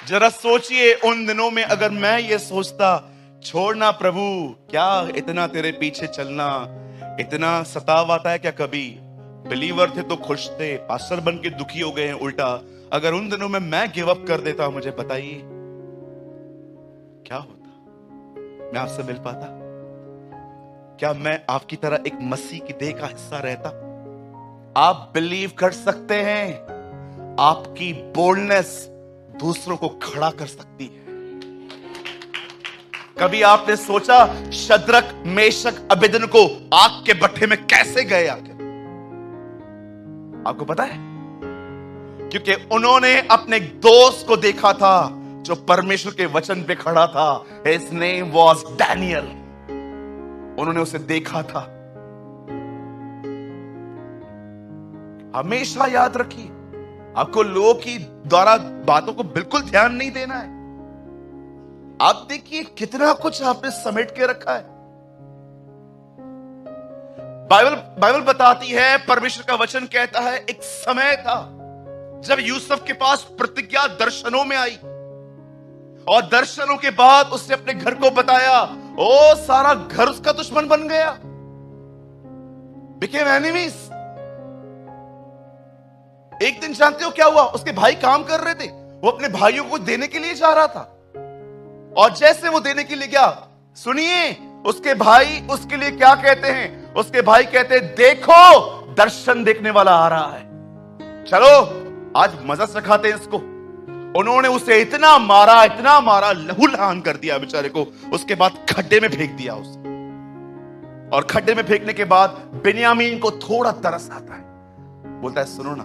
जरा सोचिए उन दिनों में अगर मैं ये सोचता, छोड़ना प्रभु, क्या इतना तेरे पीछे चलना, इतना सताव आता है क्या कभी? बिलीवर थे तो खुश थे, पास्टर बन के दुखी हो गए हैं उल्टा। अगर उन दिनों में मैं गिव अप कर देता, मुझे बताइए क्या होता? मैं आपसे मिल पाता? क्या मैं आपकी तरह एक मसीह की देह का हिस्सा रहता? आप बिलीव कर सकते हैं, आपकी बोल्डनेस दूसरों को खड़ा कर सकती है। कभी आपने सोचा शद्रक, मेशक, अबेदनको आग के भट्ठे में कैसे गए आखिर? आपको पता है? क्योंकि उन्होंने अपने दोस्त को देखा था जो परमेश्वर के वचन पे खड़ा था। His name was Daniel। उन्होंने उसे देखा था। हमेशा याद रखिए, आपको लोगों की द्वारा बातों को बिल्कुल ध्यान नहीं देना है। आप देखिए कितना कुछ आपने समेट के रखा है। बाइबल बताती है, परमेश्वर का वचन कहता है, एक समय था जब यूसुफ के पास प्रतिज्ञा दर्शनों में आई, और दर्शनों के बाद उसने अपने घर को बताया। ओ, सारा घर उसका दुश्मन बन गया, बिकेम एनिमीज। एक दिन जानते हो क्या हुआ? उसके भाई काम कर रहे थे, वो अपने भाइयों को देने के लिए जा रहा था, और जैसे वो देने के लिए गया, सुनिए उसके भाई उसके लिए क्या कहते हैं? उसके भाई कहते हैं, देखो दर्शन देखने वाला आ रहा है, चलो आज मजा सिखाते हैं इसको। उन्होंने उसे इतना मारा, लहू लहान कर दिया बेचारे को। उसके बाद खड्डे में फेंक दिया उसे, और खड्डे में फेंकने के बाद बिन्यामीन को थोड़ा तरस आता है। बोलता है, सुनो ना,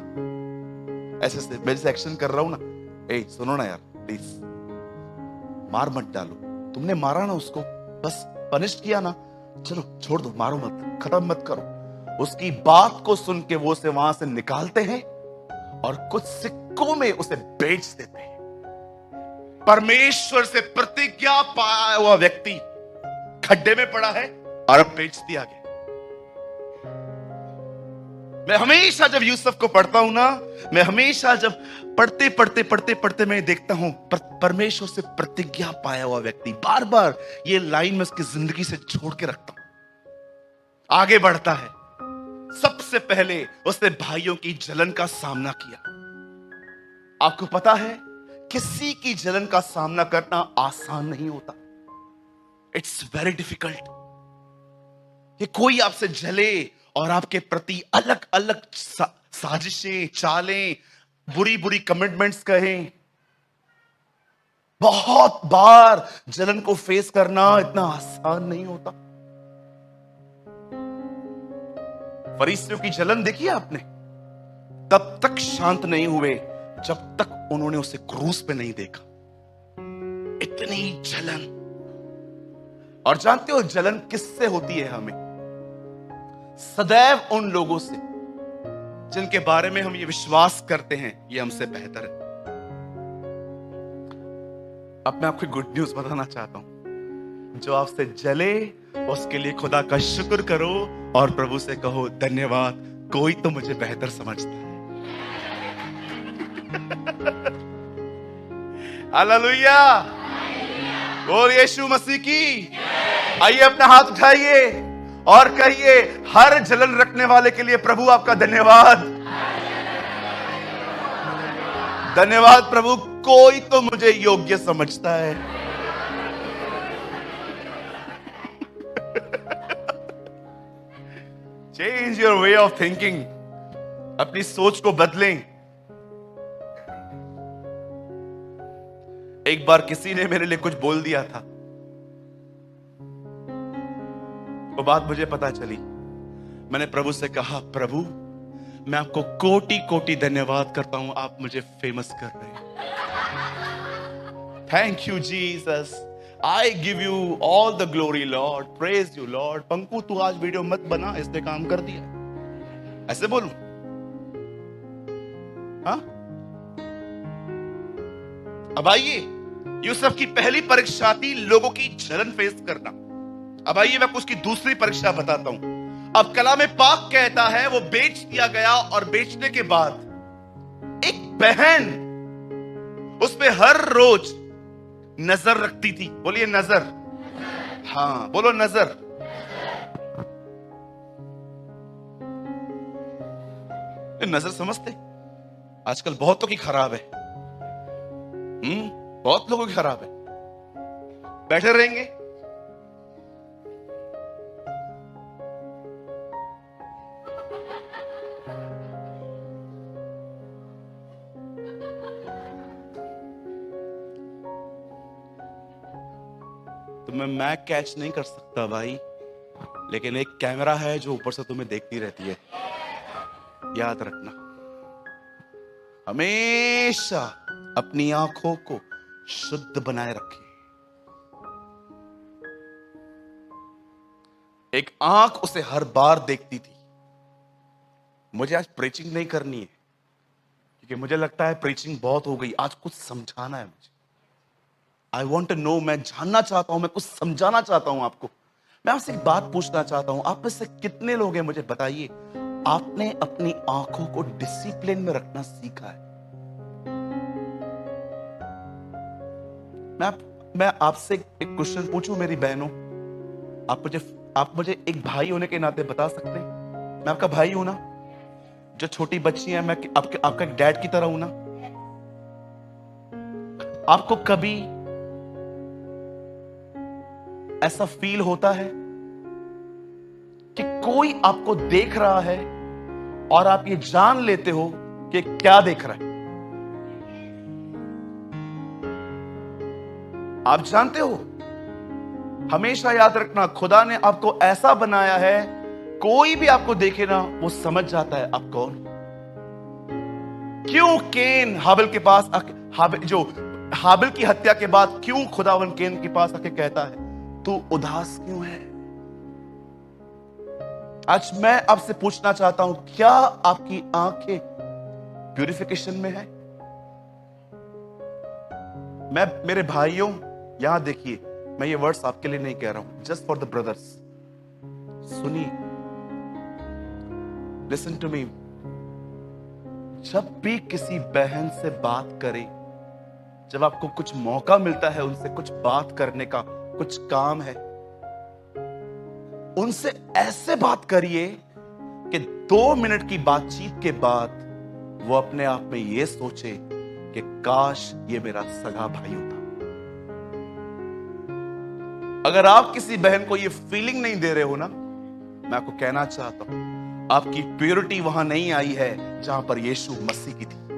ऐसे मेरे से एक्शन कर रहा हूं ना, ए सुनो ना यार प्लीज, मार मत डालो, तुमने मारा ना उसको, बस पनिश किया ना, चलो छोड़ दो, मारो मत, खत्म मत करो। उसकी बात को सुन के वो उसे वहां से निकालते हैं और कुछ सिक्कों में उसे बेच देते हैं। परमेश्वर से प्रतिज्ञा पाया हुआ व्यक्ति खड्डे में पड़ा है और अब बेच दिया गया। मैं हमेशा जब यूसुफ को पढ़ता हूं ना, मैं हमेशा जब पढ़ते मैं देखता हूं परमेश्वर से प्रतिज्ञा पाया हुआ व्यक्ति, बार बार ये लाइन में उसकी जिंदगी से छोड़ के रखता हूं। आगे बढ़ता है। सबसे पहले उसने भाइयों की जलन का सामना किया। आपको पता है, किसी की जलन का सामना करना आसान नहीं होता। It's very difficult. कि कोई आपसे जले और आपके प्रति अलग अलग साजिशें, चालें, बुरी बुरी कमिटमेंट्स कहें। बहुत बार जलन को फेस करना इतना आसान नहीं होता। फरीसियों की जलन देखी आपने? तब तक शांत नहीं हुए जब तक उन्होंने उसे क्रूस पे नहीं देखा। इतनी जलन। और जानते हो जलन किससे होती है? हमें सदैव उन लोगों से जिनके बारे में हम ये विश्वास करते हैं ये हमसे बेहतर है। अब मैं आपको गुड न्यूज बताना चाहता हूं। जो आपसे जले उसके लिए खुदा का शुक्र करो और प्रभु से कहो, धन्यवाद, कोई तो मुझे बेहतर समझता है। हालेलुया, बोल यीशु मसीह की। आइए अपना हाथ उठाइए और कहिए, हर जलन रखने वाले के लिए प्रभु आपका धन्यवाद। धन्यवाद प्रभु, कोई तो मुझे योग्य समझता है। Change your way of thinking. अपनी सोच को बदलें। एक बार किसी ने मेरे लिए कुछ बोल दिया था, वो बात मुझे पता चली। मैंने प्रभु से कहा, प्रभु मैं आपको कोटि कोटि धन्यवाद करता हूं, आप मुझे फेमस कर रहे हैं। Thank you Jesus, I give you all the glory Lord, praise you Lord. Panku तू आज वीडियो मत बना, इसने काम कर दिया। ऐसे बोलूं? हाँ? अब आइए, यूसुफ की पहली परीक्षा थी लोगों की जलन फेस करना। अब आइए मैं आपको उसकी दूसरी परीक्षा बताता हूं। अब कलाम पाक कहता है वो बेच दिया गया, और बेचने के बाद एक बहन उस पे हर रोज नजर रखती थी। बोलिए नजर। हाँ बोलो नजर। ये नजर समझते? आजकल बहुतों की खराब है। बहुत लोगों की खराब है। बैठे रहेंगे। तुम्हें मैं कैच नहीं कर सकता भाई, लेकिन एक कैमरा है जो ऊपर से तुम्हें देखती रहती है। याद रखना, हमेशा अपनी आंखों को शुद्ध बनाए रखें। एक आंख उसे हर बार देखती थी। मुझे आज प्रीचिंग नहीं करनी है, क्योंकि मुझे लगता है प्रीचिंग बहुत हो गई। आज कुछ समझाना है मुझे। आई वॉन्ट टू नो, मैं जानना चाहता हूं, मैं कुछ समझाना चाहता हूं आपको। मैं आपसे एक बात पूछना चाहता हूं, आप में से कितने लोग हैं, मुझे बताइए, आपने अपनी आंखों को डिसिप्लिन में रखना सीखा है? मैं आपसे एक क्वेश्चन पूछूं मेरी बहनों, आप मुझे एक भाई होने के नाते बता सकते हैं? मैं आपका भाई हूं ना? जो छोटी बच्ची है, मैं आपका एक डैड की तरह हूं ना? आपको कभी ऐसा फील होता है कि कोई आपको देख रहा है और आप ये जान लेते हो कि क्या देख रहा है? आप जानते हो? हमेशा याद रखना, खुदा ने आपको ऐसा बनाया है, कोई भी आपको देखे ना, वो समझ जाता है आप कौन हो। क्यों केन हाबिल के पास हाबिल की हत्या के बाद क्यों खुदावन केन के पास आके कहता है तू उदास क्यों है? आज मैं आपसे पूछना चाहता हूं, क्या आपकी आंखें प्यूरिफिकेशन में है? मेरे भाइयों, यहां देखिए, मैं ये वर्ड्स आपके लिए नहीं कह रहा हूं, जस्ट फॉर द ब्रदर्स। सुनिए, लिसन टू मी। जब भी किसी बहन से बात करें, जब आपको कुछ मौका मिलता है उनसे कुछ बात करने का, कुछ काम है, उनसे ऐसे बात करिए कि 2 मिनट की बातचीत के बाद वो अपने आप में ये सोचे कि काश ये मेरा सगा भाई होता। अगर आप किसी बहन को ये फीलिंग नहीं दे रहे हो ना, मैं आपको कहना चाहता हूं, आपकी प्योरिटी वहां नहीं आई है जहां पर यीशु मसीह की थी।